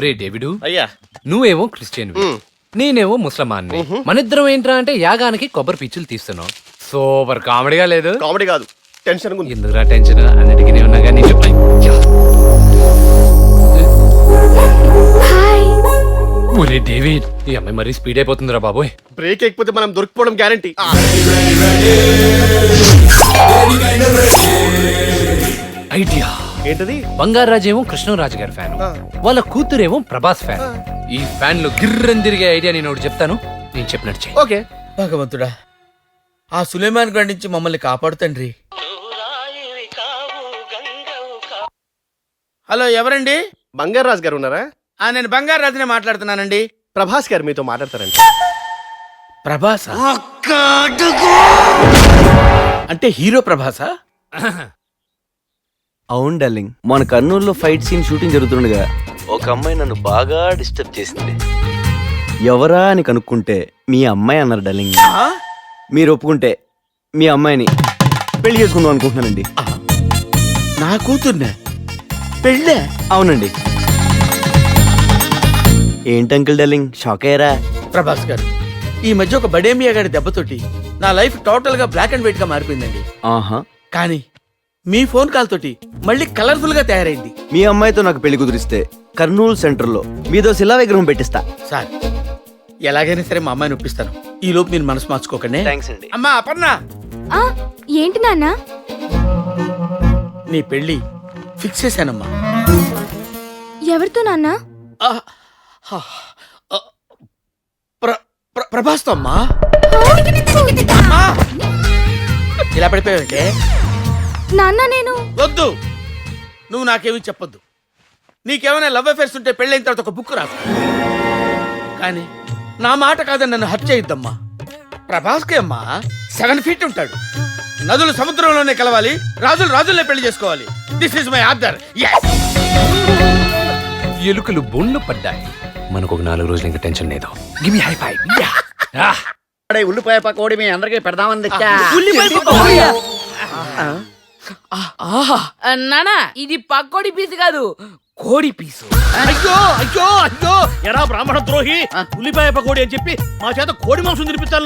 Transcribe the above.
రే David, అయ్యా నువ్వేమో Christian, నేనేమో ముస్లమాన్ని. మనిద్దరం ఏంట్రా అంటే యాగానికి కొబ్బరి పిచ్చులు తీస్తున్నావు. సూపర్ కామెడీగా లేదు? కామెడీ కాదు, టెన్షన్ ఉంది. ఎందుకురా టెన్షన్, అన్నిటికీ ఉన్నా కానీ ఒరే డేవిడ్, ఈ అమ్మాయి మరీ స్పీడ్ అయిపోతుందిరా బాబోయ్. బ్రేక్ ఎక్కిపోతే మనం దొరికిపోవడం గ్యారంటీ. ఐడియా ఏంటది? బంగారాజు ఏమో కృష్ణరాజు గారి ఫ్యాన్, వాళ్ళ కూతురేమో ప్రభాస్ ఫ్యాన్. ఈ ఫ్యాన్ లో గిర్రని తిరిగే ఐడియా నేను ఒకటి చెప్తాను, నేను చెప్పినట్టు చెయ్యి. ఓకే. భగవంతుడా, ఆ సులేమాన్ గారి నుంచి మమ్మల్ని కాపాడు తండ్రి. హలో, ఎవరండి? బంగారాజు గారు ఉన్నారా? నేను బంగారు రాజునే మాట్లాడుతున్నానండి. ప్రభాస్ గారు మీతో మాట్లాడతారండి. ప్రభాసా? అంటే హీరో ప్రభాసా? అవును డార్లింగ్, మన కర్నూలులో ఫైట్ సీన్ షూటింగ్ జరుగుతుండగా ఒక అమ్మాయి నన్ను బాగా డిస్టర్బ్ చేసింది. ఎవరా అని కనుక్కుంటే మీ అమ్మాయి అన్నారు డార్లింగ్. మీరు ఒప్పుకుంటే మీ అమ్మాయిని పెళ్లి చేసుకుందాం అనుకుంటున్నానండి. నా కూతుర్నే పెళ్ళే? అవునండి. ఏంటి అంకుల్ డార్లింగ్, షాక్ అయ్యారా? ప్రభాస్ గారు, ఈ మధ్య ఒక బడేమియా గారి దెబ్బతోటి నా లైఫ్ టోటల్ గా బ్లాక్ అండ్ వైట్ గా మారిపోయిందండి. ఆహా. కానీ మీ ఫోన్ కాల్ తోటి మళ్ళీ కలర్ఫుల్ గా తయారైంది. మీ అమ్మాయితో నాకు పెళ్లి కుదిరిస్తే కర్నూలు సెంటర్ లో మీదో శిలా విగ్రహం పెట్టిస్తా. సార్, ఎలాగైనా సరే మా అమ్మాయిని ఒప్పిస్తాను. ఈ లోపు మీరు మనసు మార్చుకోకండి. థ్యాంక్స్ అండి. అమ్మా అపర్ణ, ఏంటి నాన్న? నీ పెళ్లి ఫిక్స్ చేశానమ్మా. ఎవరితో నాన్న? ప్రభాస్తో అమ్మా. ఇలా పడిపోయావంటే? నాన్న నేను వద్దు, నువ్వు నాకేమీ చెప్పొద్దు. నీకేమైనా లవ్ అఫేర్స్ ఉంటే పెళ్ళైన తర్వాత ఒక బుక్ రాసు. కానీ నా మాట కాదని నన్ను హత్య చేయొద్దమ్మా. ప్రభాస్కే అమ్మా 7 feet ఉంటాడు. నదులు సముద్రంలోనే కలవాలి, రాజులు రాజుల్నే పెళ్లి చేసుకోవాలి. This is my order. ఎలుకలు బొండ్లు పడ్డాయి. మనకు ఒక 4 రోజులు ఇంకా టెన్షన్ లేదు. Give me high five. ఉల్లిపాయ పకోడీ మీ అందరికి పెడదామని తెచ్చా. నానా, ఇది పక్కోడి పీసు కాదు, కోడి పీసు. అయ్యో అయ్యో అయ్యో, ఎరా బ్రాహ్మణ ద్రోహి, ఉల్లిపాయ పకోడీ అని చెప్పి మా చేత కోడి మాంసం తినిపించాలి.